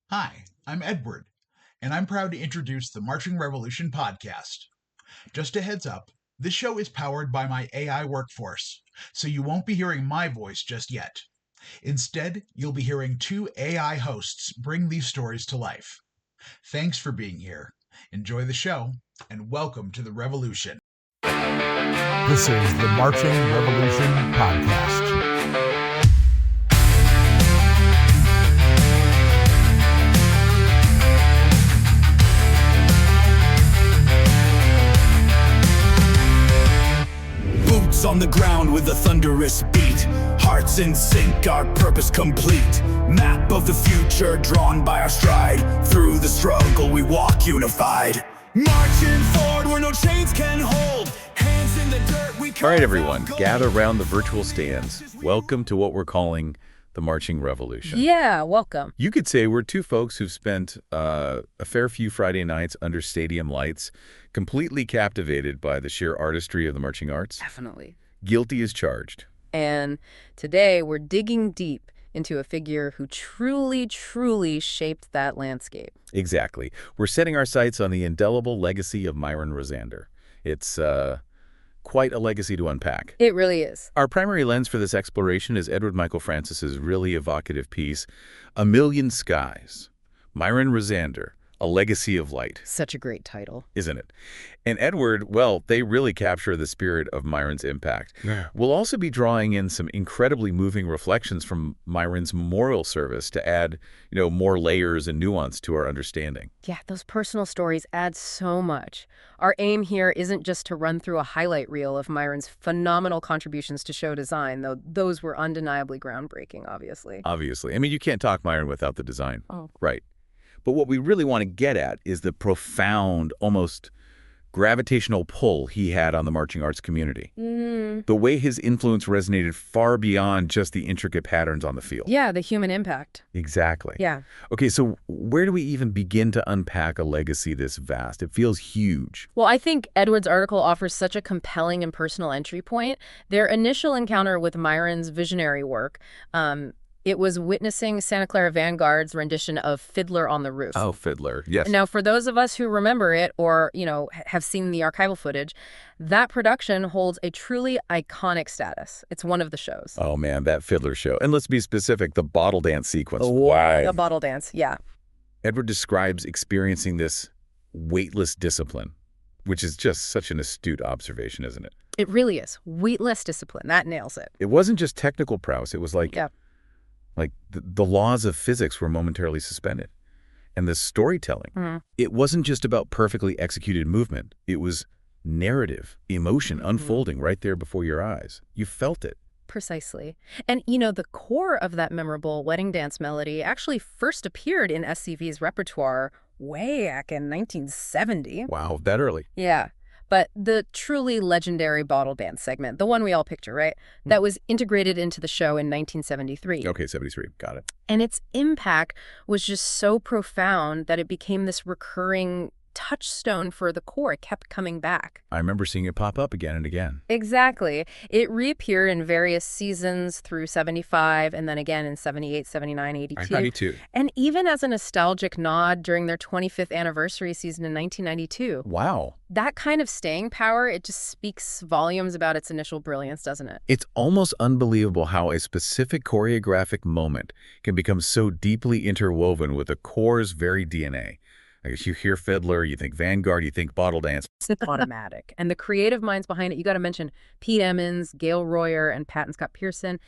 Hi, I'm Edward, and I'm proud to introduce the Marching Revolution podcast. Just a heads up, this show is powered by my AI workforce, so you won't be hearing my voice just yet. Instead, you'll be hearing two AI hosts bring these stories to life. Thanks for being here. Enjoy the show, and welcome to the revolution. This is the Marching Revolution podcast. Boots on the ground with a thunderous beat, hearts in sync, our purpose complete. Map of the future drawn by our stride, through the struggle we walk unified. Marching forward where no chains can hold, hands in the dirt we All right, everyone, gather around the virtual stands. Welcome to what we're calling the Marching Revolution. Yeah, welcome. You could say we're two folks who've spent a fair few Friday nights under stadium lights, completely captivated by the sheer artistry of the marching arts. Definitely. Guilty as charged. And today we're digging deep into a figure who truly shaped that landscape. Exactly. We're setting our sights on the indelible legacy of Myron Rosander. It's quite a legacy to unpack. It really is. Our primary lens for this exploration is Edward Michael Francis's really evocative piece, A Million Skies. Myron Rosander, A Legacy of Light. Such a great title. Isn't it? And Edward, well, they really capture the spirit of Myron's impact. Yeah. We'll also be drawing in some incredibly moving reflections from Myron's memorial service to add, more layers and nuance to our understanding. Yeah, those personal stories add so much. Our aim here isn't just to run through a highlight reel of Myron's phenomenal contributions to show design, though those were undeniably groundbreaking, obviously. Obviously. I mean, you can't talk Myron without the design. Oh. Right. But what we really want to get at is the profound, almost gravitational pull he had on the marching arts community. The way his influence resonated far beyond just the intricate patterns on the field. Yeah, the human impact. Exactly. Yeah. Okay, so where do we even begin to unpack a legacy this vast? It feels huge. Well, I think Edward's article offers such a compelling and personal entry point. Their initial encounter with Myron's visionary work, it was witnessing Santa Clara Vanguard's rendition of Fiddler on the Roof. Oh, Fiddler, yes. Now, for those of us who remember it or, have seen the archival footage, that production holds a truly iconic status. It's one of the shows. Oh, man, that Fiddler show. And let's be specific, the bottle dance sequence. The bottle dance, yeah. Edward describes experiencing this weightless discipline, which is just such an astute observation, isn't it? It really is. Weightless discipline. That nails it. It wasn't just technical prowess. It was like the laws of physics were momentarily suspended. And the storytelling, it wasn't just about perfectly executed movement. It was narrative, emotion unfolding right there before your eyes. You felt it. Precisely. And, the core of that memorable wedding dance melody actually first appeared in SCV's repertoire way back in 1970. Wow, that early. Yeah. But the truly legendary bottle dance segment, the one we all picture, right? That was integrated into the show in 1973. Okay, 73. Got it. And its impact was just so profound that it became this recurring touchstone for the corps. It kept coming back. I remember seeing it pop up again and again. Exactly. It reappeared in various seasons through 75 and then again in 78, 79, 82. 92. And even as a nostalgic nod during their 25th anniversary season in 1992. Wow. That kind of staying power, it just speaks volumes about its initial brilliance, doesn't it? It's almost unbelievable how a specific choreographic moment can become so deeply interwoven with the corps' very DNA. I guess you hear Fiddler, you think Vanguard, you think bottle dance. It's automatic. And the creative minds behind it, you got to mention Pete Emmons, Gail Royer, and Pat and Scott Pearson.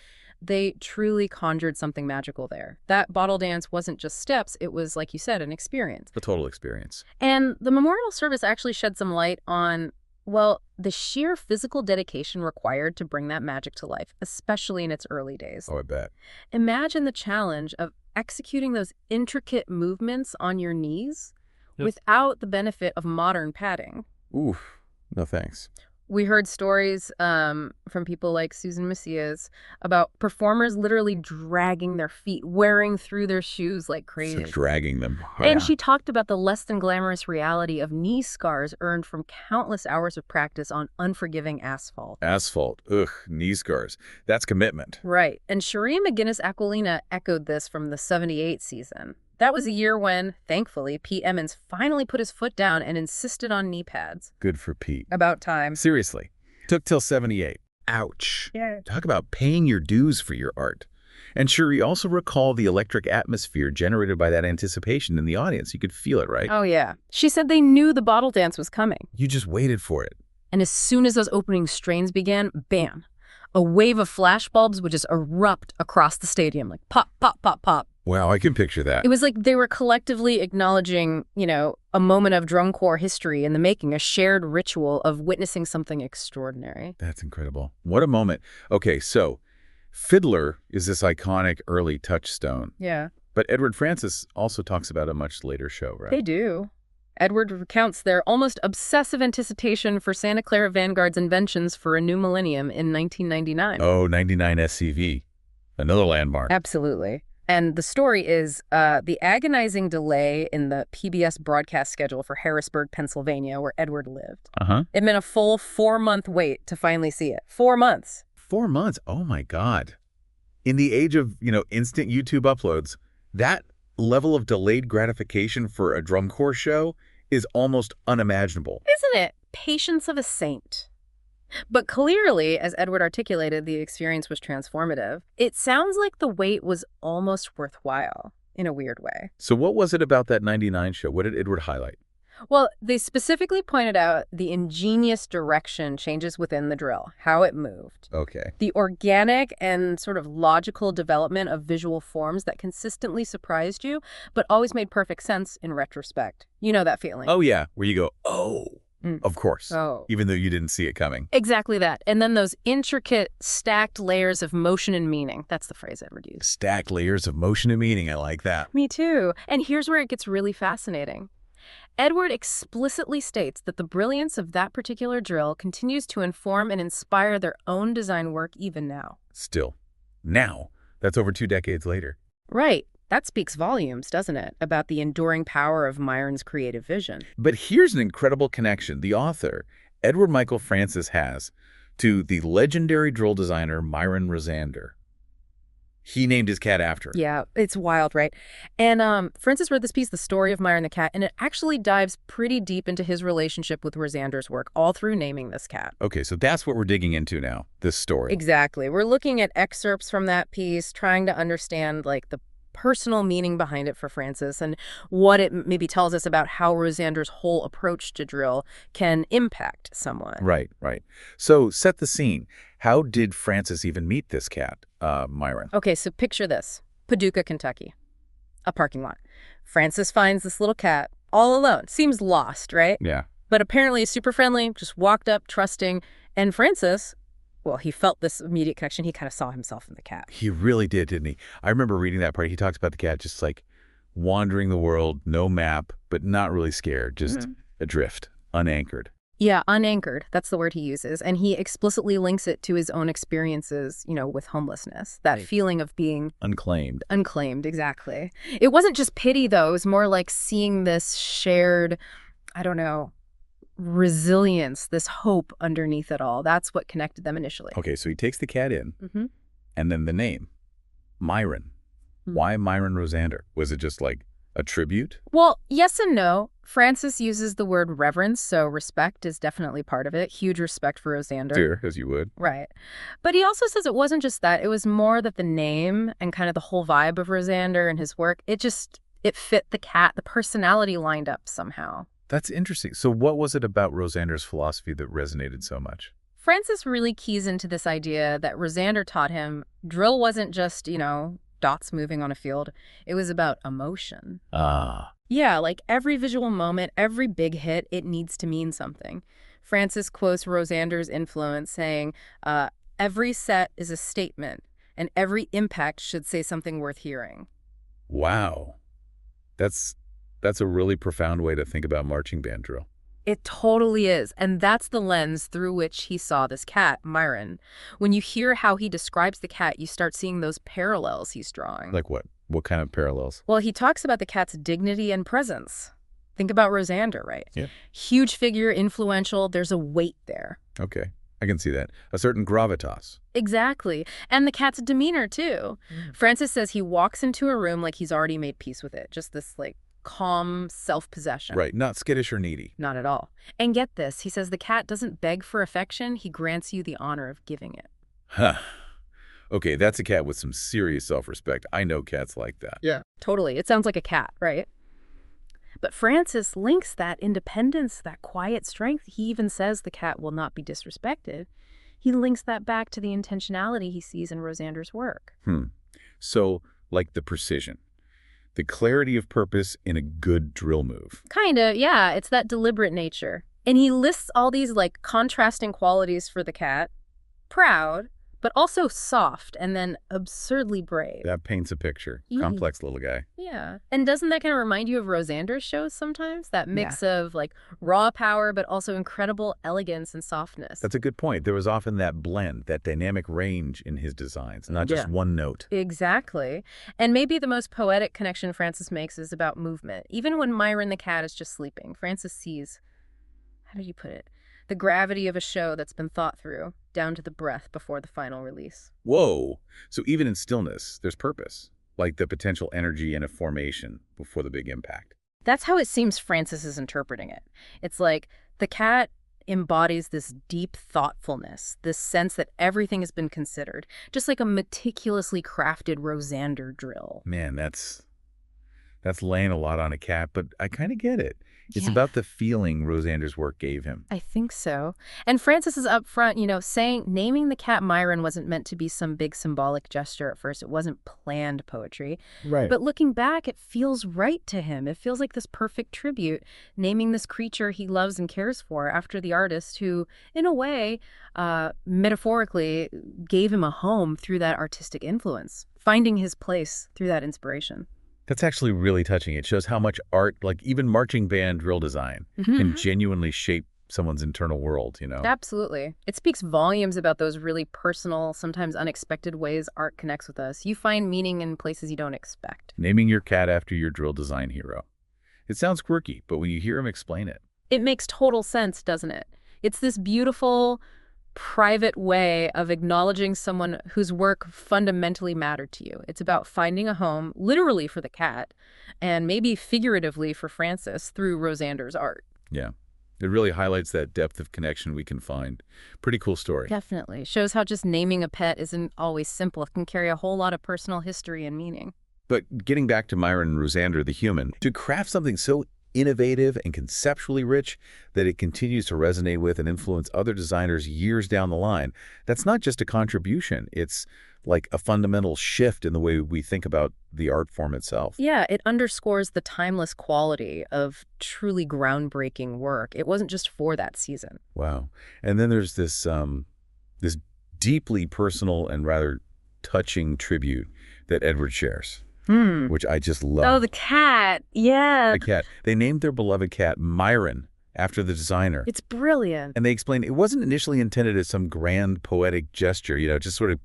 They truly conjured something magical there. That bottle dance wasn't just steps. It was, like you said, an experience. The total experience. And the memorial service actually shed some light on, the sheer physical dedication required to bring that magic to life, especially in its early days. Oh, I bet. Imagine the challenge of executing those intricate movements on your knees without the benefit of modern padding. Oof, no thanks. We heard stories from people like Susan Macias about performers literally dragging their feet, wearing through their shoes like crazy. So dragging them. And she talked about the less than glamorous reality of knee scars earned from countless hours of practice on unforgiving asphalt. Asphalt. Ugh, knee scars. That's commitment. Right. And Sheree McGinnis Aquilina echoed this from the 78 season. That was a year when, thankfully, Pete Emmons finally put his foot down and insisted on knee pads. Good for Pete. About time. Seriously. Took till 78. Ouch. Yeah. Talk about paying your dues for your art. And sure, you also recall the electric atmosphere generated by that anticipation in the audience. You could feel it, right? Oh, yeah. She said they knew the bottle dance was coming. You just waited for it. And as soon as those opening strains began, bam, a wave of flashbulbs would just erupt across the stadium, like pop, pop, pop, pop. Wow, I can picture that. It was like they were collectively acknowledging, a moment of drum corps history in the making, a shared ritual of witnessing something extraordinary. That's incredible. What a moment. Okay, so Fiddler is this iconic early touchstone. Yeah. But Edward Francis also talks about a much later show, right? They do. Edward recounts their almost obsessive anticipation for Santa Clara Vanguard's inventions for a new millennium in 1999. Oh, 99 SCV. Another landmark. Absolutely. And the story is the agonizing delay in the PBS broadcast schedule for Harrisburg, Pennsylvania, where Edward lived. Uh-huh. It meant a full 4-month wait to finally see it. 4 months. 4 months? Oh, my God. In the age of, instant YouTube uploads, that level of delayed gratification for a drum corps show is almost unimaginable. Isn't it? Patience of a saint. But clearly, as Edward articulated, the experience was transformative. It sounds like the wait was almost worthwhile, in a weird way. So what was it about that 99 show? What did Edward highlight? Well, they specifically pointed out the ingenious direction changes within the drill, how it moved. Okay. The organic and sort of logical development of visual forms that consistently surprised you, but always made perfect sense in retrospect. You know that feeling. Oh, yeah, where you go, oh. Of course. Oh. Even though you didn't see it coming. Exactly that. And then those intricate, stacked layers of motion and meaning. That's the phrase Edward used. Stacked layers of motion and meaning. I like that. Me too. And here's where it gets really fascinating. Edward explicitly states that the brilliance of that particular drill continues to inform and inspire their own design work even now. Still. Now. That's over 2 decades later. Right. That speaks volumes, doesn't it, about the enduring power of Myron's creative vision. But here's an incredible connection the author, Edward Michael Francis, has to the legendary drill designer Myron Rosander. He named his cat after him. Yeah, it's wild, right? And Francis wrote this piece, The Story of Myron the Cat, and it actually dives pretty deep into his relationship with Rosander's work, all through naming this cat. Okay, so that's what we're digging into now, this story. Exactly. We're looking at excerpts from that piece, trying to understand, the personal meaning behind it for Francis and what it maybe tells us about how Rosander's whole approach to drill can impact someone. Right. So set the scene. How did Francis even meet this cat, Myron? Okay, so picture this. Paducah, Kentucky. A parking lot. Francis finds this little cat all alone. Seems lost, right? Yeah. But apparently super friendly, just walked up, trusting. And Francis, well, he felt this immediate connection. He kind of saw himself in the cat. He really did, didn't he? I remember reading that part. He talks about the cat just wandering the world, no map, but not really scared, just adrift, unanchored. Yeah, unanchored. That's the word he uses. And he explicitly links it to his own experiences, with homelessness. That feeling of being unclaimed. Unclaimed, exactly. It wasn't just pity, though. It was more like seeing this shared, resilience, this hope underneath it all. That's what connected them initially. Okay, so he takes the cat in, and then the name, Myron. Why Myron Rosander? Was it just a tribute? Well, yes and no. Francis uses the word reverence, so respect is definitely part of it. Huge respect for Rosander. Dear, as you would. Right. But he also says it wasn't just that. It was more that the name and kind of the whole vibe of Rosander and his work, it fit the cat. The personality lined up somehow. That's interesting. So what was it about Rosander's philosophy that resonated so much? Francis really keys into this idea that Rosander taught him drill wasn't just, dots moving on a field. It was about emotion. Ah. Yeah, every visual moment, every big hit, it needs to mean something. Francis quotes Rosander's influence saying, every set is a statement, and every impact should say something worth hearing. Wow. That's a really profound way to think about marching band drill. It totally is. And that's the lens through which he saw this cat, Myron. When you hear how he describes the cat, you start seeing those parallels he's drawing. Like what? What kind of parallels? Well, he talks about the cat's dignity and presence. Think about Rosander, right? Yeah. Huge figure, influential. There's a weight there. Okay. I can see that. A certain gravitas. Exactly. And the cat's demeanor, too. Francis says he walks into a room like he's already made peace with it. Just this, like, calm self-possession. Right, not skittish or needy. Not at all. And get this, he says the cat doesn't beg for affection, he grants you the honor of giving it. Huh. Okay, that's a cat with some serious self-respect. I know cats like that. Yeah. Totally. It sounds like a cat, right? But Francis links that independence, that quiet strength. He even says the cat will not be disrespected. He links that back to the intentionality he sees in Rosander's work. So, like the precision. The clarity of purpose in a good drill move. Kinda, yeah. It's that deliberate nature. And he lists all these, like, contrasting qualities for the cat. Proud, but also soft and then absurdly brave. That paints a picture. Complex little guy. Yeah. And doesn't that kind of remind you of Rosander's shows sometimes? That mix of, like, raw power, but also incredible elegance and softness. That's a good point. There was often that blend, that dynamic range in his designs, not just one note. Exactly. And maybe the most poetic connection Francis makes is about movement. Even when Myron the cat is just sleeping, Francis sees, how did you put it? The gravity of a show that's been thought through, down to the breath before the final release. Whoa! So even in stillness, there's purpose, like the potential energy in a formation before the big impact. That's how it seems Francis is interpreting it. It's like the cat embodies this deep thoughtfulness, this sense that everything has been considered, just like a meticulously crafted Rosander drill. Man, that's laying a lot on a cat, but I kind of get it. It's about the feeling Rosander's work gave him. I think so. And Francis is up front, naming the cat Myron wasn't meant to be some big symbolic gesture at first. It wasn't planned poetry. Right. But looking back, it feels right to him. It feels like this perfect tribute, naming this creature he loves and cares for after the artist who, in a way, metaphorically, gave him a home through that artistic influence, finding his place through that inspiration. That's actually really touching. It shows how much art, like even marching band drill design, can genuinely shape someone's internal world, Absolutely. It speaks volumes about those really personal, sometimes unexpected ways art connects with us. You find meaning in places you don't expect. Naming your cat after your drill design hero. It sounds quirky, but when you hear him explain it. It makes total sense, doesn't it? It's this beautiful, private way of acknowledging someone whose work fundamentally mattered to you. It's about finding a home, literally for the cat, and maybe figuratively for Francis through Rosander's art. Yeah. It really highlights that depth of connection we can find. Pretty cool story. Definitely. Shows how just naming a pet isn't always simple. It can carry a whole lot of personal history and meaning. But getting back to Myron Rosander, the human, to craft something so innovative and conceptually rich that it continues to resonate with and influence other designers years down the line, that's not just a contribution. It's like a fundamental shift in the way we think about the art form itself. Yeah, it underscores the timeless quality of truly groundbreaking work. It wasn't just for that season. Wow. And then there's this deeply personal and rather touching tribute that Edward shares. Which I just love. Oh, the cat. Yeah. The cat. They named their beloved cat Myron after the designer. It's brilliant. And they explained it wasn't initially intended as some grand poetic gesture, it just sort of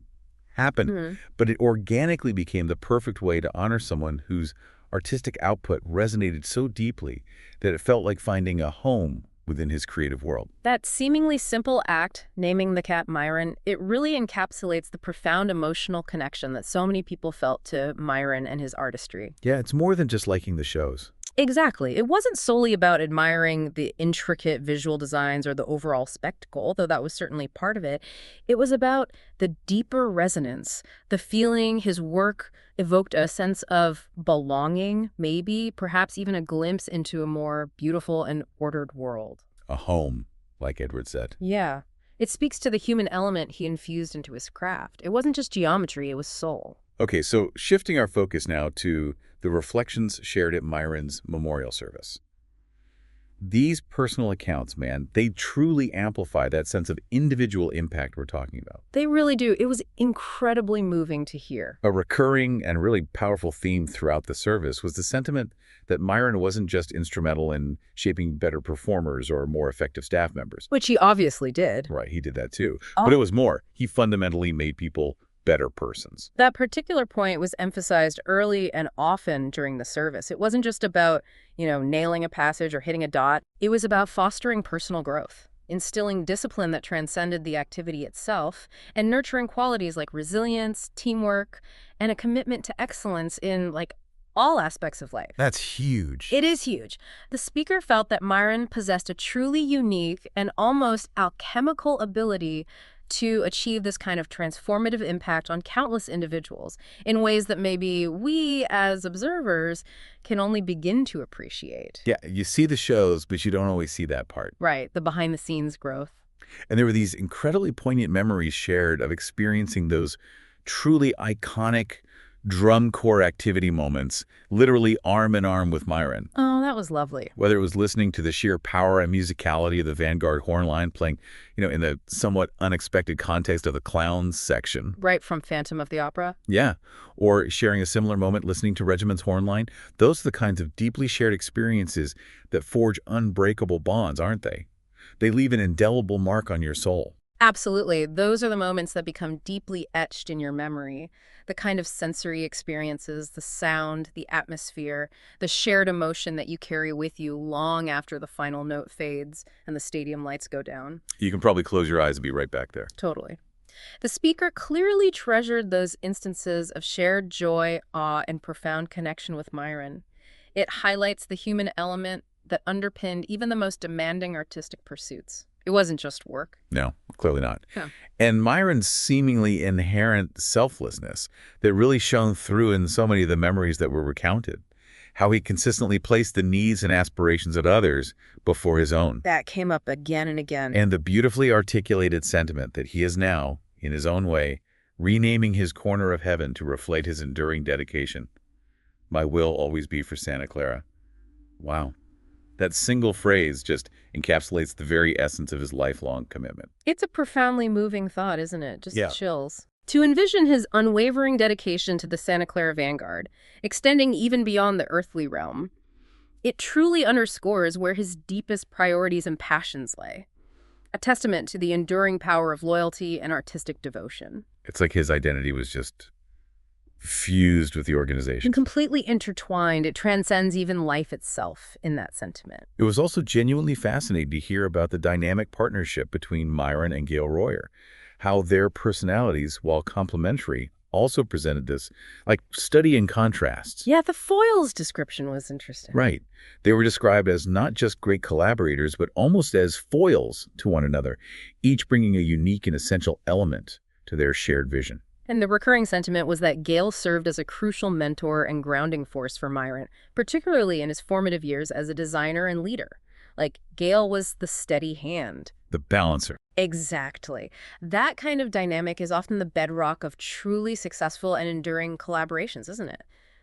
happened. But it organically became the perfect way to honor someone whose artistic output resonated so deeply that it felt like finding a home within his creative world. That seemingly simple act, naming the cat Myron, it really encapsulates the profound emotional connection that so many people felt to Myron and his artistry. Yeah, it's more than just liking the shows. Exactly. It wasn't solely about admiring the intricate visual designs or the overall spectacle, though that was certainly part of it. It was about the deeper resonance, the feeling his work evoked a sense of belonging, maybe, perhaps even a glimpse into a more beautiful and ordered world. A home, like Edward said. Yeah. It speaks to the human element he infused into his craft. It wasn't just geometry, it was soul. Okay, so shifting our focus now to the reflections shared at Myron's memorial service. These personal accounts, man, they truly amplify that sense of individual impact we're talking about. They really do. It was incredibly moving to hear. A recurring and really powerful theme throughout the service was the sentiment that Myron wasn't just instrumental in shaping better performers or more effective staff members. Which he obviously did. Right, he did that too. But it was more. He fundamentally made people better persons. That particular point was emphasized early and often during the service. It wasn't just about, nailing a passage or hitting a dot. It was about fostering personal growth. instilling discipline that transcended the activity itself, and nurturing qualities like resilience, teamwork, and a commitment to excellence in, all aspects of life. That's huge. It is huge. The speaker felt that Myron possessed a truly unique and almost alchemical ability to achieve this kind of transformative impact on countless individuals in ways that maybe we, as observers, can only begin to appreciate. Yeah, you see the shows, but you don't always see that part. Right, the behind-the-scenes growth. And there were these incredibly poignant memories shared of experiencing those truly iconic drum corps activity moments, literally arm in arm with Myron. Oh, that was lovely. Whether it was listening to the sheer power and musicality of the Vanguard horn line playing, in the somewhat unexpected context of the clowns section. Right from Phantom of the Opera? Yeah. Or sharing a similar moment listening to Regiment's horn line. Those are the kinds of deeply shared experiences that forge unbreakable bonds, aren't they? They leave an indelible mark on your soul. Absolutely. Those are the moments that become deeply etched in your memory. The kind of sensory experiences, the sound, the atmosphere, the shared emotion that you carry with you long after the final note fades and the stadium lights go down. You can probably close your eyes and be right back there. Totally. The speaker clearly treasured those instances of shared joy, awe, and profound connection with Myron. It highlights the human element that underpinned even the most demanding artistic pursuits. It wasn't just work. No, clearly not. Yeah. And Myron's seemingly inherent selflessness that really shone through in so many of the memories that were recounted. How he consistently placed the needs and aspirations of others before his own. That came up again and again. And the beautifully articulated sentiment that he is now, in his own way, renaming his corner of heaven to reflect his enduring dedication. My will always be for Santa Clara. Wow. That single phrase just encapsulates the very essence of his lifelong commitment. It's a profoundly moving thought, isn't it? Just Yeah. chills. To envision his unwavering dedication to the Santa Clara Vanguard, extending even beyond the earthly realm, it truly underscores where his deepest priorities and passions lay. A testament to the enduring power of loyalty and artistic devotion. It's like his identity was just fused with the organization. And completely intertwined, it transcends even life itself in that sentiment. It was also genuinely fascinating to hear about the dynamic partnership between Myron and Gail Royer, how their personalities, while complementary, also presented this, study in contrasts. Yeah, the foils description was interesting. Right. They were described as not just great collaborators, but almost as foils to one another, each bringing a unique and essential element to their shared vision. And the recurring sentiment was that Gail served as a crucial mentor and grounding force for Myron, particularly in his formative years as a designer and leader. Gail was the steady hand. The balancer. Exactly. That kind of dynamic is often the bedrock of truly successful and enduring collaborations, isn't it?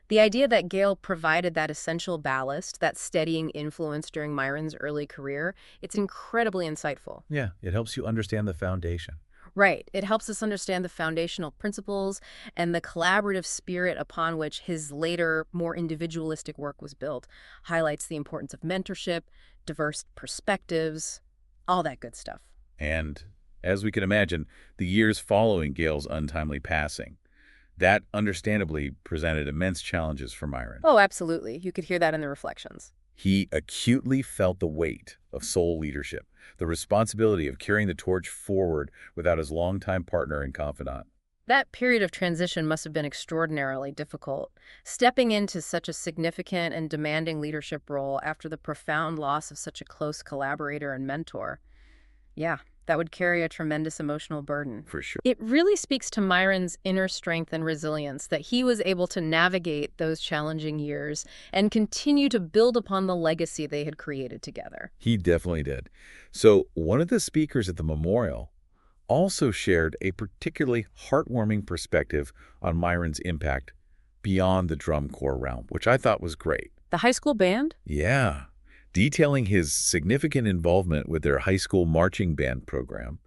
The idea that Gail provided that essential ballast, that steadying influence during Myron's early career, it's incredibly insightful. Yeah, it helps you understand the foundation. Right. It helps us understand the foundational principles and the collaborative spirit upon which his later, more individualistic work was built. Highlights the importance of mentorship, diverse perspectives, all that good stuff. And, as we can imagine, the years following Gail's untimely passing, that understandably presented immense challenges for Myron. Oh, absolutely. You could hear that in the reflections. He acutely felt the weight of sole leadership, the responsibility of carrying the torch forward without his longtime partner and confidant. That period of transition must have been extraordinarily difficult. Stepping into such a significant and demanding leadership role after the profound loss of such a close collaborator and mentor. Yeah, that would carry a tremendous emotional burden. For sure. It really speaks to Myron's inner strength and resilience that he was able to navigate those challenging years and continue to build upon the legacy they had created together. He definitely did. So one of the speakers at the memorial also shared a particularly heartwarming perspective on Myron's impact beyond the drum corps realm, which I thought was great. The high school band? Yeah. Detailing his significant involvement with their high school marching band program.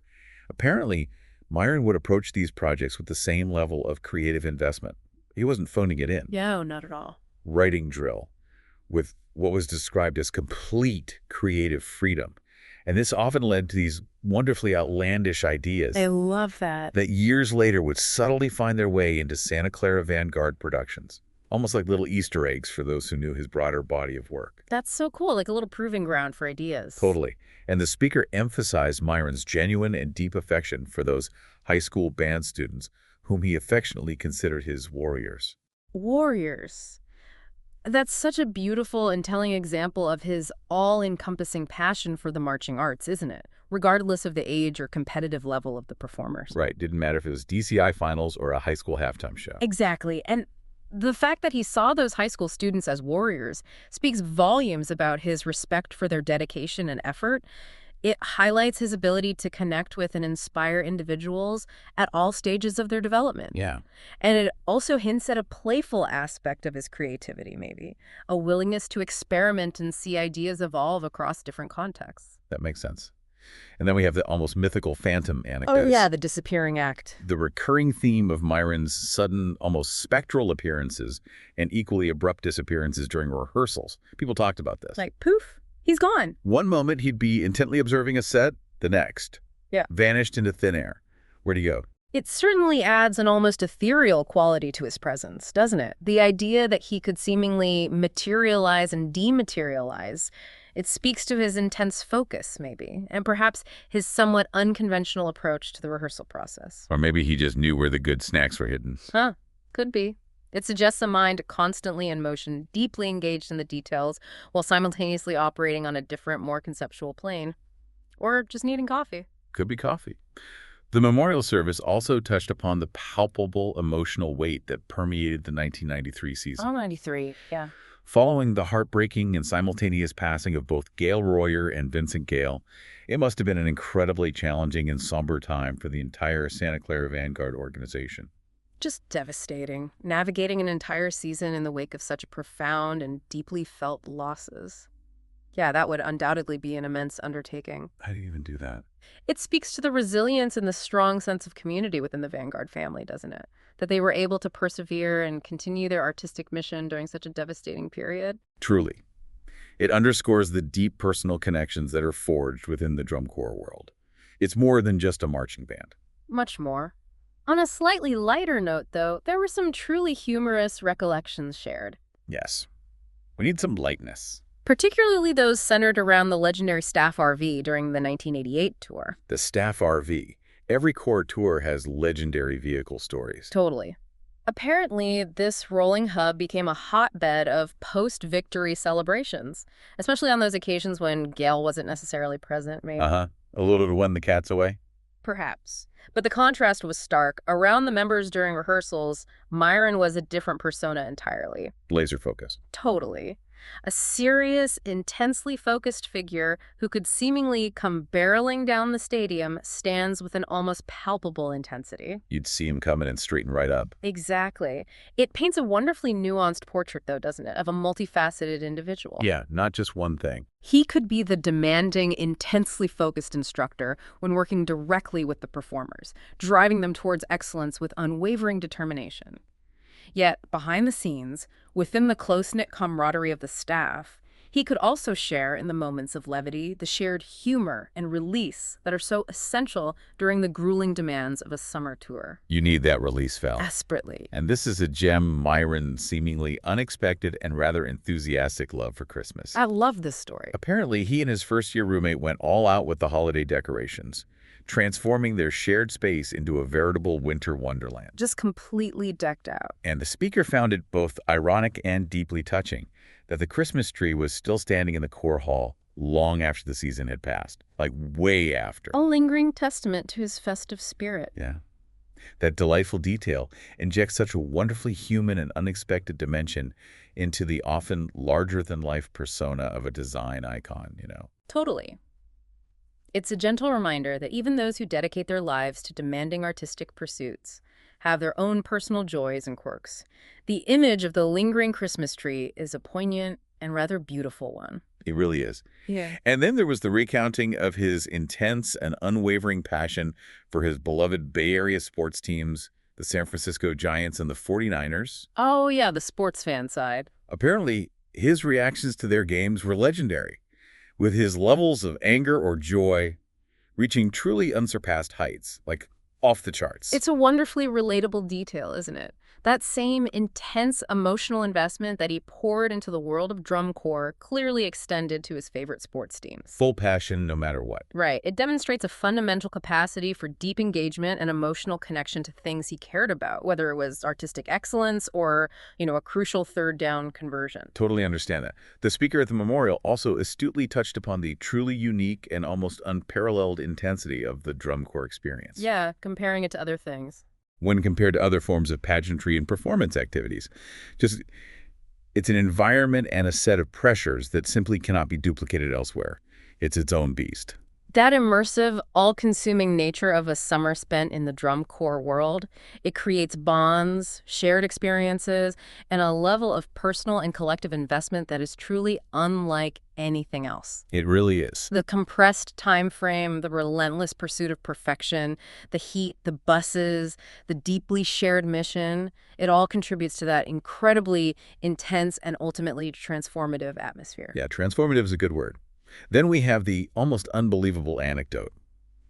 Apparently, Myron would approach these projects with the same level of creative investment. He wasn't phoning it in. No, not at all. Writing drill with what was described as complete creative freedom. And this often led to these wonderfully outlandish ideas I love that. that years later would subtly find their way into Santa Clara Vanguard productions. Almost like little Easter eggs for those who knew his broader body of work. That's so cool, like a little proving ground for ideas. Totally. And the speaker emphasized Myron's genuine and deep affection for those high school band students whom he affectionately considered his warriors. Warriors. That's such a beautiful and telling example of his all-encompassing passion for the marching arts, isn't it? Regardless of the age or competitive level of the performers. Right. Didn't matter if it was DCI finals or a high school halftime show. Exactly. And the fact that he saw those high school students as warriors speaks volumes about his respect for their dedication and effort. It highlights his ability to connect with and inspire individuals at all stages of their development. Yeah. And it also hints at a playful aspect of his creativity, maybe. A willingness to experiment and see ideas evolve across different contexts. That makes sense. And then we have the almost mythical phantom anecdotes. Oh, yeah, the disappearing act. The recurring theme of Myron's sudden, almost spectral appearances and equally abrupt disappearances during rehearsals. People talked about this. Like, poof, he's gone. One moment he'd be intently observing a set, the next. Yeah. Vanished into thin air. Where'd he go? It certainly adds an almost ethereal quality to his presence, doesn't it? The idea that he could seemingly materialize and dematerialize. It speaks to his intense focus, maybe, and perhaps his somewhat unconventional approach to the rehearsal process. Or maybe he just knew where the good snacks were hidden. Huh, could be. It suggests a mind constantly in motion, deeply engaged in the details, while simultaneously operating on a different, more conceptual plane. Or just needing coffee. Could be coffee. The memorial service also touched upon the palpable emotional weight that permeated the 1993 season. Oh, 93, yeah. Following the heartbreaking and simultaneous passing of both Gail Royer and Vincent Gale, it must have been an incredibly challenging and somber time for the entire Santa Clara Vanguard organization. Just devastating, navigating an entire season in the wake of such profound and deeply felt losses. Yeah, that would undoubtedly be an immense undertaking. How do you even do that? It speaks to the resilience and the strong sense of community within the Vanguard family, doesn't it? That they were able to persevere and continue their artistic mission during such a devastating period. Truly. It underscores the deep personal connections that are forged within the drum corps world. It's more than just a marching band. Much more. On a slightly lighter note, though, there were some truly humorous recollections shared. Yes. We need some lightness. Particularly those centered around the legendary Staff RV during the 1988 tour. The Staff RV. Every corps tour has legendary vehicle stories. Totally. Apparently, this rolling hub became a hotbed of post-victory celebrations, especially on those occasions when Gail wasn't necessarily present, maybe. A little to win the cats away? Perhaps. But the contrast was stark. Around the members during rehearsals, Myron was a different persona entirely. Laser focus. Totally. A serious, intensely focused figure who could seemingly come barreling down the stadium stands with an almost palpable intensity. You'd see him coming and straighten right up. Exactly. It paints a wonderfully nuanced portrait, though, doesn't it, of a multifaceted individual. Yeah, not just one thing. He could be the demanding, intensely focused instructor when working directly with the performers, driving them towards excellence with unwavering determination. Yet, behind the scenes, within the close-knit camaraderie of the staff, he could also share in the moments of levity the shared humor and release that are so essential during the grueling demands of a summer tour. You need that release valve. Desperately. And this is a gem Myron's seemingly unexpected and rather enthusiastic love for Christmas. I love this story. Apparently, he and his first-year roommate went all out with the holiday decorations, transforming their shared space into a veritable winter wonderland. Just completely decked out. And the speaker found it both ironic and deeply touching that the Christmas tree was still standing in the corps hall long after the season had passed, like way after. A lingering testament to his festive spirit. Yeah. That delightful detail injects such a wonderfully human and unexpected dimension into the often larger-than-life persona of a design icon, you know. Totally. It's a gentle reminder that even those who dedicate their lives to demanding artistic pursuits have their own personal joys and quirks. The image of the lingering Christmas tree is a poignant and rather beautiful one. It really is. Yeah. And then there was the recounting of his intense and unwavering passion for his beloved Bay Area sports teams, the San Francisco Giants and the 49ers. Oh, yeah, the sports fan side. Apparently, his reactions to their games were legendary, with his levels of anger or joy reaching truly unsurpassed heights, like off the charts. It's a wonderfully relatable detail, isn't it? That same intense emotional investment that he poured into the world of drum corps clearly extended to his favorite sports teams. Full passion no matter what. Right. It demonstrates a fundamental capacity for deep engagement and emotional connection to things he cared about, whether it was artistic excellence or, a crucial third down conversion. Totally understand that. The speaker at the memorial also astutely touched upon the truly unique and almost unparalleled intensity of the drum corps experience. Yeah, comparing it to other things. When compared to other forms of pageantry and performance activities. It's an environment and a set of pressures that simply cannot be duplicated elsewhere. It's its own beast. That immersive, all-consuming nature of a summer spent in the drum corps world, it creates bonds, shared experiences, and a level of personal and collective investment that is truly unlike anything else. It really is. The compressed time frame, the relentless pursuit of perfection, the heat, the buses, the deeply shared mission, it all contributes to that incredibly intense and ultimately transformative atmosphere. Yeah, transformative is a good word. Then we have the almost unbelievable anecdote,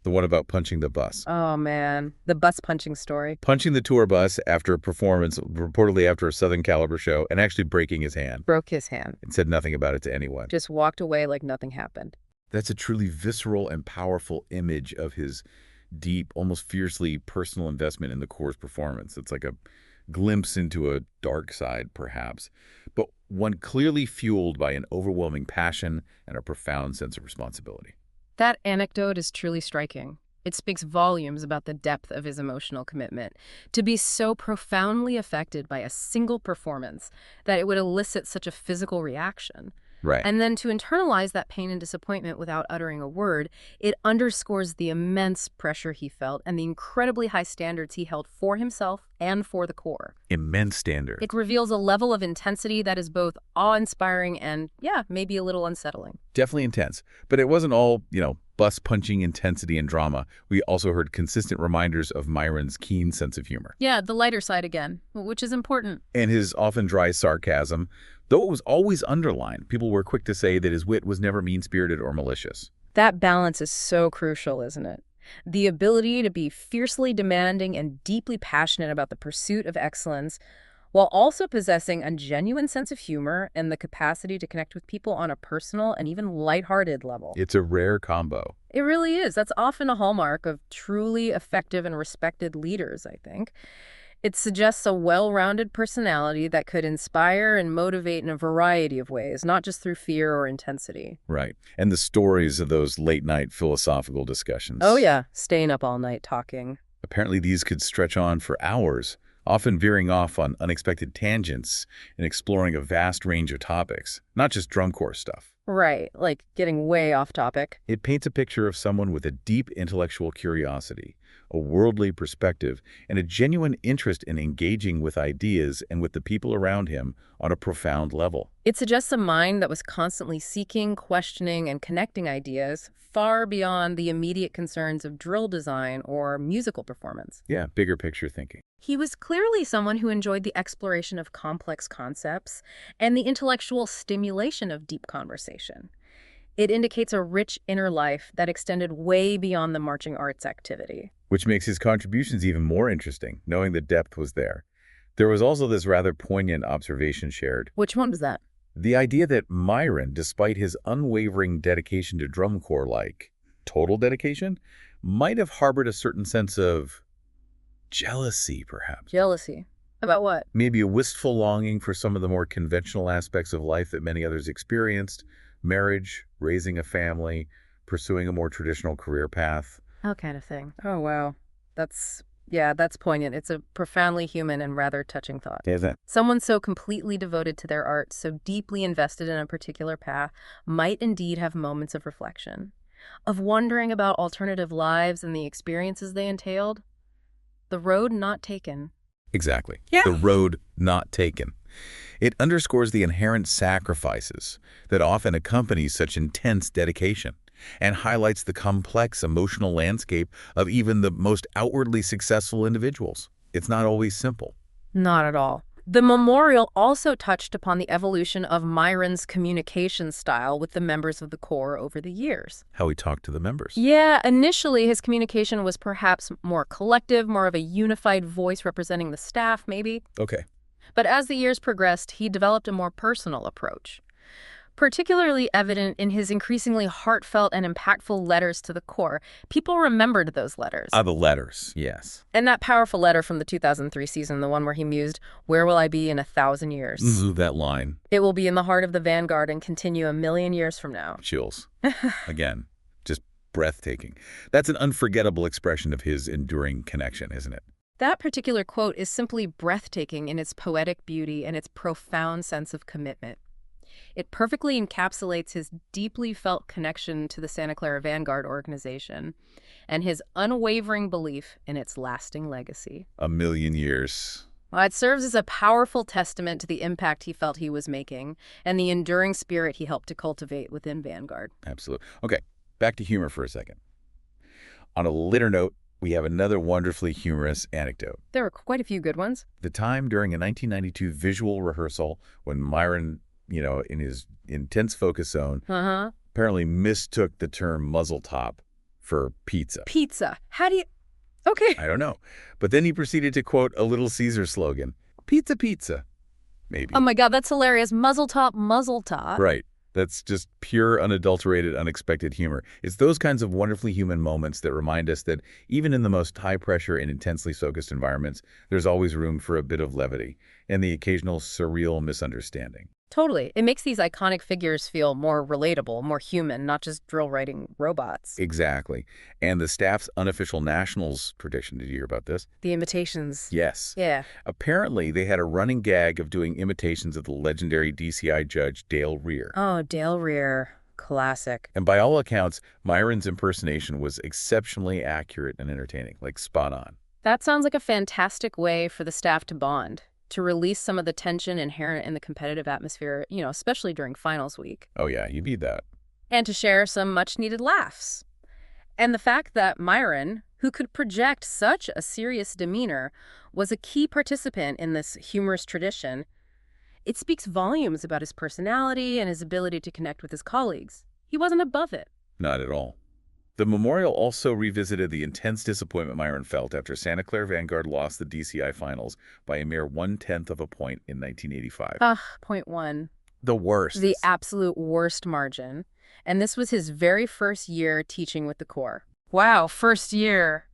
the one about punching the bus. Oh, man. The bus punching story. Punching the tour bus after a performance, reportedly after a Southern Caliber show, and actually breaking his hand. Broke his hand. And said nothing about it to anyone. Just walked away like nothing happened. That's a truly visceral and powerful image of his deep, almost fiercely personal investment in the Corps' performance. It's like a glimpse into a dark side, perhaps, but one clearly fueled by an overwhelming passion and a profound sense of responsibility. That anecdote is truly striking. It speaks volumes about the depth of his emotional commitment. To be so profoundly affected by a single performance that it would elicit such a physical reaction. Right. And then to internalize that pain and disappointment without uttering a word, it underscores the immense pressure he felt and the incredibly high standards he held for himself and for the Corps. Immense standard. It reveals a level of intensity that is both awe-inspiring and, maybe a little unsettling. Definitely intense. But it wasn't all, bus-punching intensity and drama. We also heard consistent reminders of Myron's keen sense of humor. Yeah, the lighter side again, which is important. And his often dry sarcasm, though it was always underlined. People were quick to say that his wit was never mean-spirited or malicious. That balance is so crucial, isn't it? The ability to be fiercely demanding and deeply passionate about the pursuit of excellence, while also possessing a genuine sense of humor and the capacity to connect with people on a personal and even lighthearted level. It's a rare combo. It really is. That's often a hallmark of truly effective and respected leaders, I think. It suggests a well-rounded personality that could inspire and motivate in a variety of ways, not just through fear or intensity. Right. And the stories of those late-night philosophical discussions. Oh, yeah. Staying up all night talking. Apparently these could stretch on for hours, often veering off on unexpected tangents and exploring a vast range of topics, not just drum corps stuff. Right, like getting way off topic. It paints a picture of someone with a deep intellectual curiosity, a worldly perspective, and a genuine interest in engaging with ideas and with the people around him on a profound level. It suggests a mind that was constantly seeking, questioning, and connecting ideas far beyond the immediate concerns of drill design or musical performance. Yeah, bigger picture thinking. He was clearly someone who enjoyed the exploration of complex concepts and the intellectual stimulation of deep conversation. It indicates a rich inner life that extended way beyond the marching arts activity. Which makes his contributions even more interesting, knowing the depth was there. There was also this rather poignant observation shared. Which one was that? The idea that Myron, despite his unwavering dedication to drum corps, like total dedication, might have harbored a certain sense of jealousy, perhaps. Jealousy? About what? Maybe a wistful longing for some of the more conventional aspects of life that many others experienced. Marriage, raising a family, pursuing a more traditional career path. That kind of thing. Oh, wow. That's poignant. It's a profoundly human and rather touching thought. Is it? Someone so completely devoted to their art, so deeply invested in a particular path, might indeed have moments of reflection, of wondering about alternative lives and the experiences they entailed. The road not taken. Exactly. Yeah. The road not taken. It underscores the inherent sacrifices that often accompany such intense dedication and highlights the complex emotional landscape of even the most outwardly successful individuals. It's not always simple. Not at all. The memorial also touched upon the evolution of Myron's communication style with the members of the Corps over the years. How he talked to the members. Yeah, initially his communication was perhaps more collective, more of a unified voice representing the staff, maybe. Okay. But as the years progressed, he developed a more personal approach. Particularly evident in his increasingly heartfelt and impactful letters to the Corps. People remembered those letters. The letters, yes. And that powerful letter from the 2003 season, the one where he mused, "Where will I be in 1,000 years?" Ooh, that line. "It will be in the heart of the Vanguard and continue 1,000,000 years from now." Chills. Again, just breathtaking. That's an unforgettable expression of his enduring connection, isn't it? That particular quote is simply breathtaking in its poetic beauty and its profound sense of commitment. It perfectly encapsulates his deeply felt connection to the Santa Clara Vanguard organization and his unwavering belief in its lasting legacy. 1,000,000 years. Well, it serves as a powerful testament to the impact he felt he was making and the enduring spirit he helped to cultivate within Vanguard. Absolutely. Okay, back to humor for a second. On a lighter note, we have another wonderfully humorous anecdote. There were quite a few good ones. The time during a 1992 visual rehearsal when Myron, in his intense focus zone, apparently mistook the term muzzle top for pizza. Pizza. How do you... Okay. I don't know. But then he proceeded to quote a Little Caesar slogan, "Pizza, pizza." Maybe. Oh my God, that's hilarious. Muzzle top, muzzle top. Right. That's just pure, unadulterated, unexpected humor. It's those kinds of wonderfully human moments that remind us that even in the most high-pressure and intensely focused environments, there's always room for a bit of levity and the occasional surreal misunderstanding. Totally. It makes these iconic figures feel more relatable, more human, not just drill-writing robots. Exactly. And the staff's unofficial nationals tradition, did you hear about this? The imitations. Yes. Yeah. Apparently, they had a running gag of doing imitations of the legendary DCI judge Dale Rear. Oh, Dale Rear. Classic. And by all accounts, Myron's impersonation was exceptionally accurate and entertaining, like spot on. That sounds like a fantastic way for the staff to bond, to release some of the tension inherent in the competitive atmosphere, especially during finals week. Oh yeah, you need that. And to share some much-needed laughs. And the fact that Myron, who could project such a serious demeanor, was a key participant in this humorous tradition, it speaks volumes about his personality and his ability to connect with his colleagues. He wasn't above it. Not at all. The memorial also revisited the intense disappointment Myron felt after Santa Clara Vanguard lost the DCI finals by a mere 1/10 of a point in 1985. 0.1. The worst. The absolute worst margin. And this was his very first year teaching with the Corps. Wow, first year.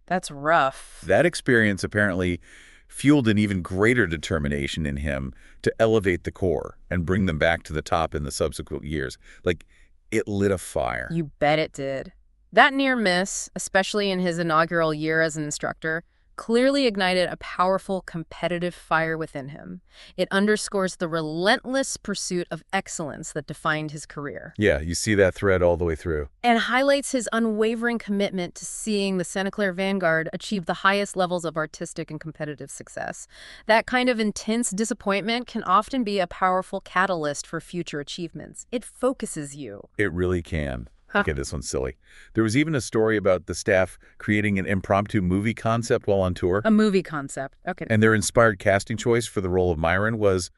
That's rough. That experience apparently fueled an even greater determination in him to elevate the Corps and bring them back to the top in the subsequent years. Like, it lit a fire. You bet it did. That near miss, especially in his inaugural year as an instructor, clearly ignited a powerful competitive fire within him. It underscores the relentless pursuit of excellence that defined his career. Yeah, you see that thread all the way through. And highlights his unwavering commitment to seeing the Santa Clara Vanguard achieve the highest levels of artistic and competitive success. That kind of intense disappointment can often be a powerful catalyst for future achievements. It focuses you. It really can. Okay, this one's silly. There was even a story about the staff creating an impromptu movie concept while on tour. A movie concept. Okay. And their inspired casting choice for the role of Myron was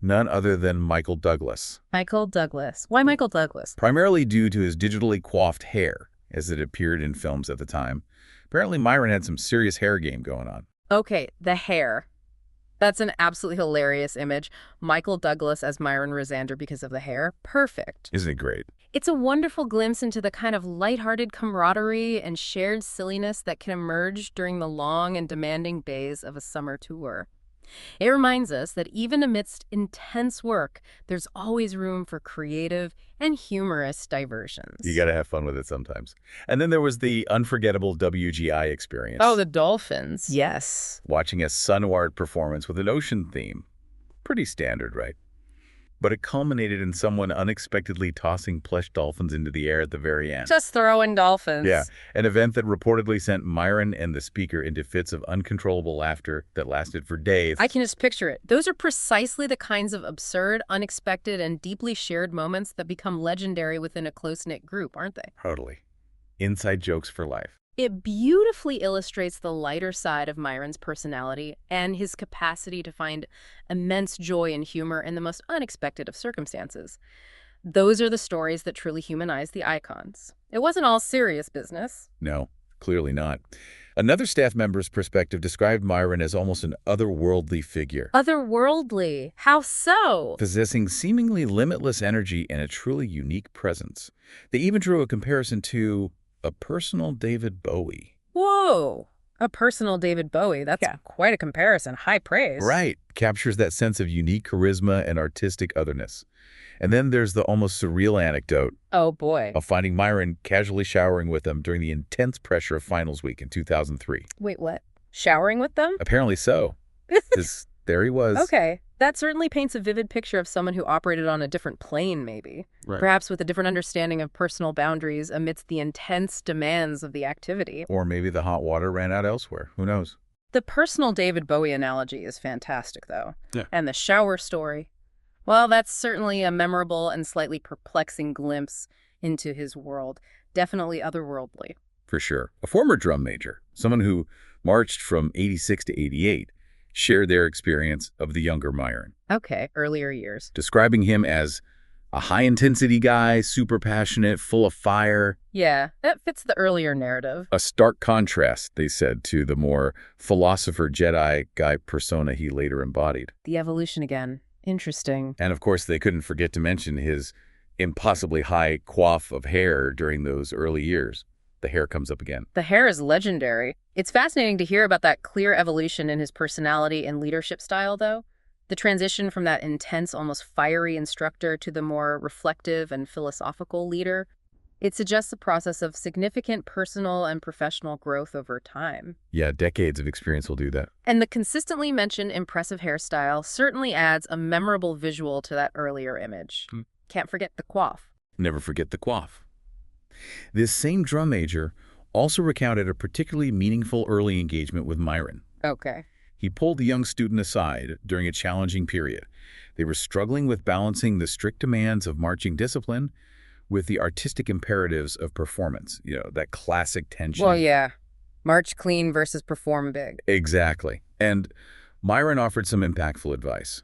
none other than Michael Douglas. Michael Douglas. Why Michael Douglas? Primarily due to his digitally coiffed hair, as it appeared in films at the time. Apparently, Myron had some serious hair game going on. Okay, the hair. That's an absolutely hilarious image. Michael Douglas as Myron Rosander because of the hair. Perfect. Isn't it great? It's a wonderful glimpse into the kind of lighthearted camaraderie and shared silliness that can emerge during the long and demanding days of a summer tour. It reminds us that even amidst intense work, there's always room for creative and humorous diversions. You got to have fun with it sometimes. And then there was the unforgettable WGI experience. Oh, the dolphins. Yes. Watching a Sunward performance with an ocean theme. Pretty standard, right? But it culminated in someone unexpectedly tossing plush dolphins into the air at the very end. Just throwing dolphins. Yeah, an event that reportedly sent Myron and the speaker into fits of uncontrollable laughter that lasted for days. I can just picture it. Those are precisely the kinds of absurd, unexpected, and deeply shared moments that become legendary within a close-knit group, aren't they? Totally. Inside jokes for life. It beautifully illustrates the lighter side of Myron's personality and his capacity to find immense joy and humor in the most unexpected of circumstances. Those are the stories that truly humanize the icons. It wasn't all serious business. No, clearly not. Another staff member's perspective described Myron as almost an otherworldly figure. Otherworldly? How so? Possessing seemingly limitless energy and a truly unique presence. They even drew a comparison to a personal David Bowie. Whoa! A personal David Bowie. That's quite a comparison. High praise. Right. Captures that sense of unique charisma and artistic otherness. And then there's the almost surreal anecdote. Oh, boy. Of finding Myron casually showering with them during the intense pressure of finals week in 2003. Wait, what? Showering with them? Apparently so. There he was. Okay. That certainly paints a vivid picture of someone who operated on a different plane, maybe. Right. Perhaps with a different understanding of personal boundaries amidst the intense demands of the activity. Or maybe the hot water ran out elsewhere. Who knows? The personal David Bowie analogy is fantastic, though. Yeah. And the shower story, well, that's certainly a memorable and slightly perplexing glimpse into his world. Definitely otherworldly. For sure. A former drum major, someone who marched from 86 to 88, shared their experience of the younger Myron. Okay, earlier years. Describing him as a high-intensity guy, super passionate, full of fire. Yeah, that fits the earlier narrative. A stark contrast, they said, to the more philosopher Jedi guy persona he later embodied. The evolution again. Interesting. And of course, they couldn't forget to mention his impossibly high coif of hair during those early years. The hair comes up again. The hair is legendary. It's fascinating to hear about that clear evolution in his personality and leadership style, though. The transition from that intense, almost fiery instructor to the more reflective and philosophical leader. It suggests a process of significant personal and professional growth over time. Yeah, decades of experience will do that. And the consistently mentioned impressive hairstyle certainly adds a memorable visual to that earlier image. Can't forget the coif. Never forget the coif. This same drum major also recounted a particularly meaningful early engagement with Myron. Okay. He pulled the young student aside during a challenging period. They were struggling with balancing the strict demands of marching discipline with the artistic imperatives of performance. You know, that classic tension. Well, yeah. March clean versus perform big. Exactly. And Myron offered some impactful advice.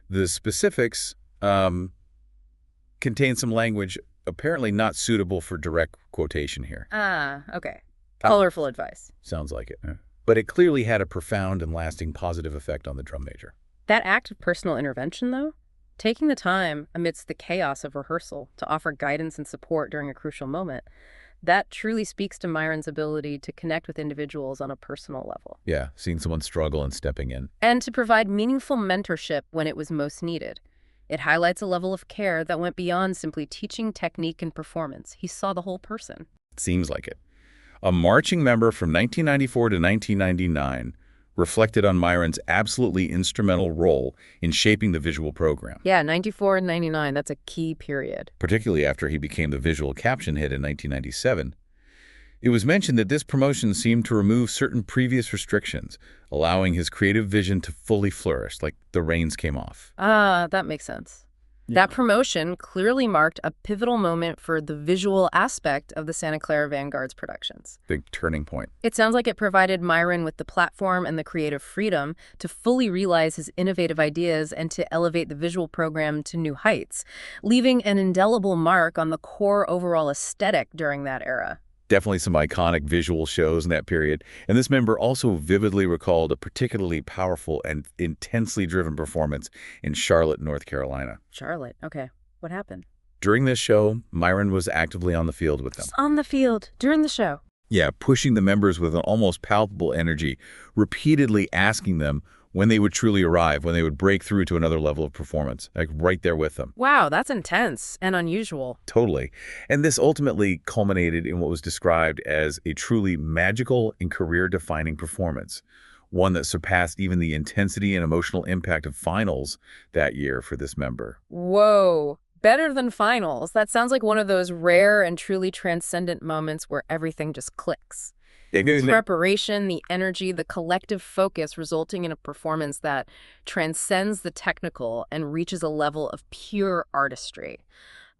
The specifics contain some language apparently not suitable for direct quotation here. Ah, okay. Colorful advice. Sounds like it. But it clearly had a profound and lasting positive effect on the drum major. That act of personal intervention, though, taking the time amidst the chaos of rehearsal to offer guidance and support during a crucial moment, that truly speaks to Myron's ability to connect with individuals on a personal level. Yeah, seeing someone struggle and stepping in. And to provide meaningful mentorship when it was most needed. It highlights a level of care that went beyond simply teaching technique and performance. He saw the whole person. It seems like it. A marching member from 1994 to 1999 reflected on Myron's absolutely instrumental role in shaping the visual program. Yeah, 94 and 99, that's a key period. Particularly after he became the visual caption head in 1997. It was mentioned that this promotion seemed to remove certain previous restrictions, allowing his creative vision to fully flourish, like the reins came off. Ah, that makes sense. Yeah. That promotion clearly marked a pivotal moment for the visual aspect of the Santa Clara Vanguard's productions. Big turning point. It sounds like it provided Myron with the platform and the creative freedom to fully realize his innovative ideas and to elevate the visual program to new heights, leaving an indelible mark on the core overall aesthetic during that era. Definitely some iconic visual shows in that period. And this member also vividly recalled a particularly powerful and intensely driven performance in Charlotte, North Carolina. Charlotte, okay. What happened? During this show, Myron was actively on the field with them. Just on the field, during the show? Yeah, pushing the members with an almost palpable energy, repeatedly asking them when they would truly arrive, when they would break through to another level of performance, like right there with them. Wow, that's intense and unusual. Totally. And this ultimately culminated in what was described as a truly magical and career-defining performance, one that surpassed even the intensity and emotional impact of finals that year for this member. Whoa. Better than finals. That sounds like one of those rare and truly transcendent moments where everything just clicks. The preparation, the energy, the collective focus resulting in a performance that transcends the technical and reaches a level of pure artistry.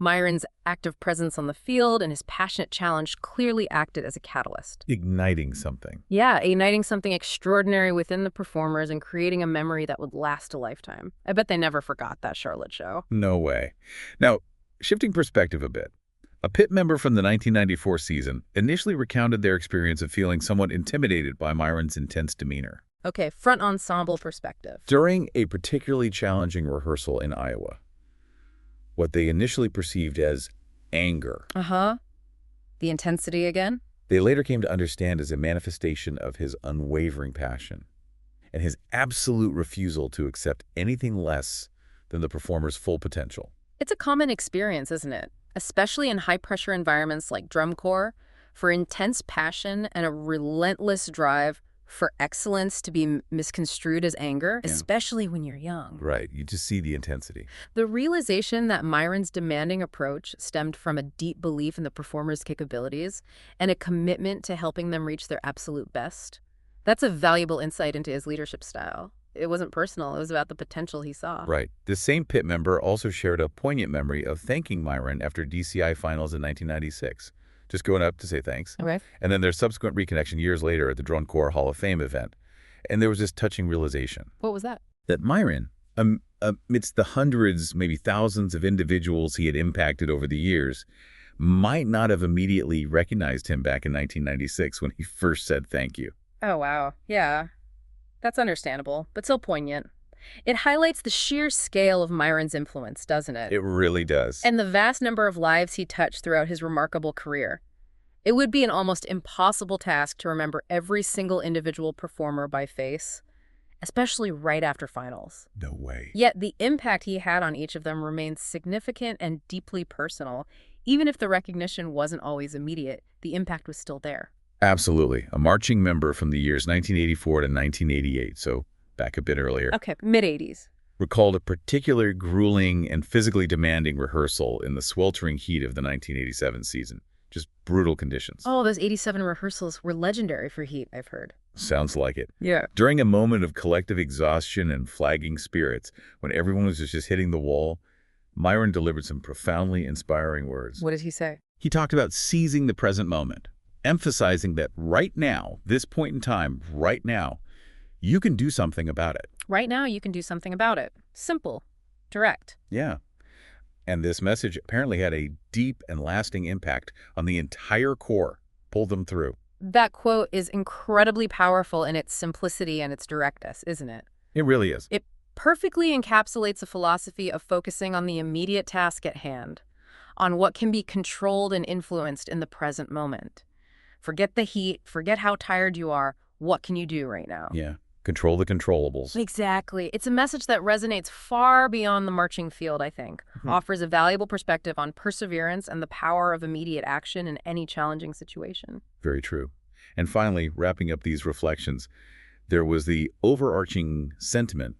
Myron's active presence on the field and his passionate challenge clearly acted as a catalyst. Igniting something. Yeah, igniting something extraordinary within the performers and creating a memory that would last a lifetime. I bet they never forgot that Charlotte show. No way. Now, shifting perspective a bit, a pit member from the 1994 season initially recounted their experience of feeling somewhat intimidated by Myron's intense demeanor. Okay, front ensemble perspective. During a particularly challenging rehearsal in Iowa, what they initially perceived as anger. The intensity again? They later came to understand as a manifestation of his unwavering passion and his absolute refusal to accept anything less than the performer's full potential. It's a common experience, isn't it? Especially in high-pressure environments like drum corps, for intense passion and a relentless drive for excellence to be misconstrued as anger, especially when you're young. Right, you just see the intensity. The realization that Myron's demanding approach stemmed from a deep belief in the performer's capabilities and a commitment to helping them reach their absolute best. That's a valuable insight into his leadership style. It wasn't personal, it was about the potential he saw. Right. This same pit member also shared a poignant memory of thanking Myron after DCI finals in 1996. Just going up to say thanks. Okay. And then their subsequent reconnection years later at the Drone Corps Hall of Fame event. And there was this touching realization. What was that? That Myron, amidst the hundreds, maybe thousands of individuals he had impacted over the years, might not have immediately recognized him back in 1996 when he first said thank you. Oh, wow. Yeah. That's understandable, but still poignant. It highlights the sheer scale of Myron's influence, doesn't it? It really does. And the vast number of lives he touched throughout his remarkable career. It would be an almost impossible task to remember every single individual performer by face, especially right after finals. No way. Yet the impact he had on each of them remains significant and deeply personal. Even if the recognition wasn't always immediate, the impact was still there. Absolutely. A marching member from the years 1984 to 1988, so back a bit earlier. Okay, mid-'80s. Recalled a particular grueling and physically demanding rehearsal in the sweltering heat of the 1987 season. Just brutal conditions. Oh, those 87 rehearsals were legendary for heat, I've heard. Sounds like it. Yeah. During a moment of collective exhaustion and flagging spirits, when everyone was just hitting the wall, Myron delivered some profoundly inspiring words. What did he say? He talked about seizing the present moment, emphasizing that right now, this point in time, right now, you can do something about it. Right now, you can do something about it. Simple. Direct. Yeah. And this message apparently had a deep and lasting impact on the entire Corps, pulled them through. That quote is incredibly powerful in its simplicity and its directness, isn't it? It really is. It perfectly encapsulates a philosophy of focusing on the immediate task at hand, on what can be controlled and influenced in the present moment. Forget the heat, forget how tired you are. What can you do right now? Yeah. Control the controllables. Exactly. It's a message that resonates far beyond the marching field, I think. Offers a valuable perspective on perseverance and the power of immediate action in any challenging situation. Very true. And finally, wrapping up these reflections, there was the overarching sentiment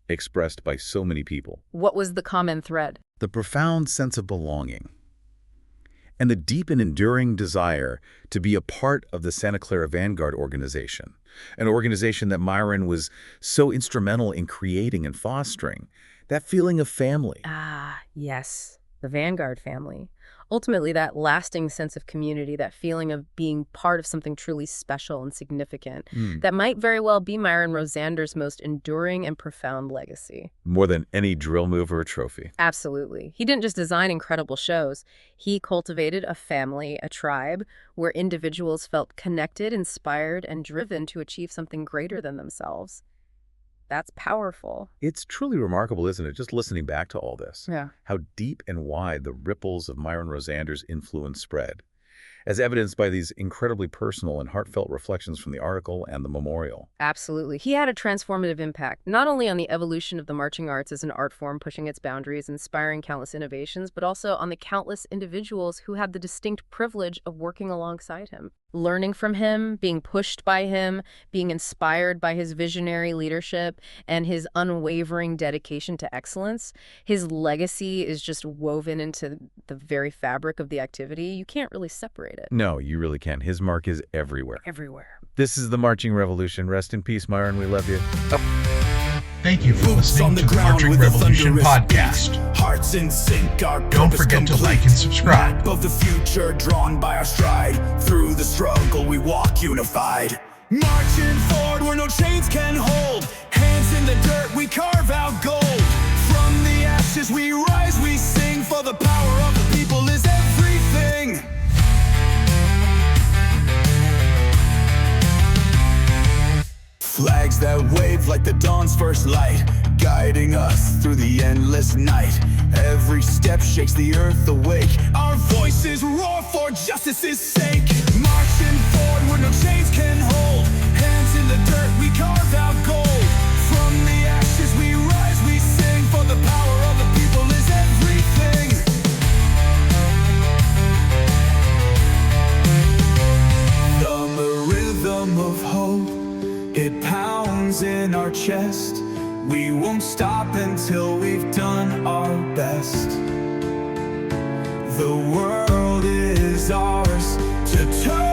expressed by so many people. What was the common thread? The profound sense of belonging and the deep and enduring desire to be a part of the Santa Clara Vanguard organization, an organization that Myron was so instrumental in creating and fostering. That feeling of family. Ah, yes, the Vanguard family. Ultimately, that lasting sense of community, that feeling of being part of something truly special and significant, that might very well be Myron Rosander's most enduring and profound legacy. More than any drill move or a trophy. Absolutely. He didn't just design incredible shows. He cultivated a family, a tribe, where individuals felt connected, inspired, and driven to achieve something greater than themselves. That's powerful. It's truly remarkable, isn't it, just listening back to all this? Yeah. How deep and wide the ripples of Myron Rosander's influence spread, as evidenced by these incredibly personal and heartfelt reflections from the article and the memorial. Absolutely. He had a transformative impact, not only on the evolution of the marching arts as an art form pushing its boundaries, inspiring countless innovations, but also on the countless individuals who had the distinct privilege of working alongside him. Learning from him, being pushed by him, being inspired by his visionary leadership and his unwavering dedication to excellence. His legacy is just woven into the very fabric of the activity. You can't really separate it. No, you really can't. His mark is everywhere. Everywhere. This is the Marching Revolution. Rest in peace, Myron. We love you. Thank you for listening to the Marching Revolution podcast. Hearts in sync, our Don't forget to like and subscribe. Map of the future drawn by our stride. Through the struggle we walk unified. Marching forward where no chains can hold. Hands in the dirt, we carve out gold. From the ashes we rise, we sing. For the power of the people is everything. Flags that wave like the dawn's first light, guiding us through the endless night. Every step shakes the earth awake. Our voices roar for justice's sake. Marching forward where no chains can hold. Hands in the dirt, we carve out gold. From the ashes we rise, we sing. For the power of the people is everything. The rhythm of hope, it pounds in our chest. We won't stop until we've done our best. The world is ours to turn.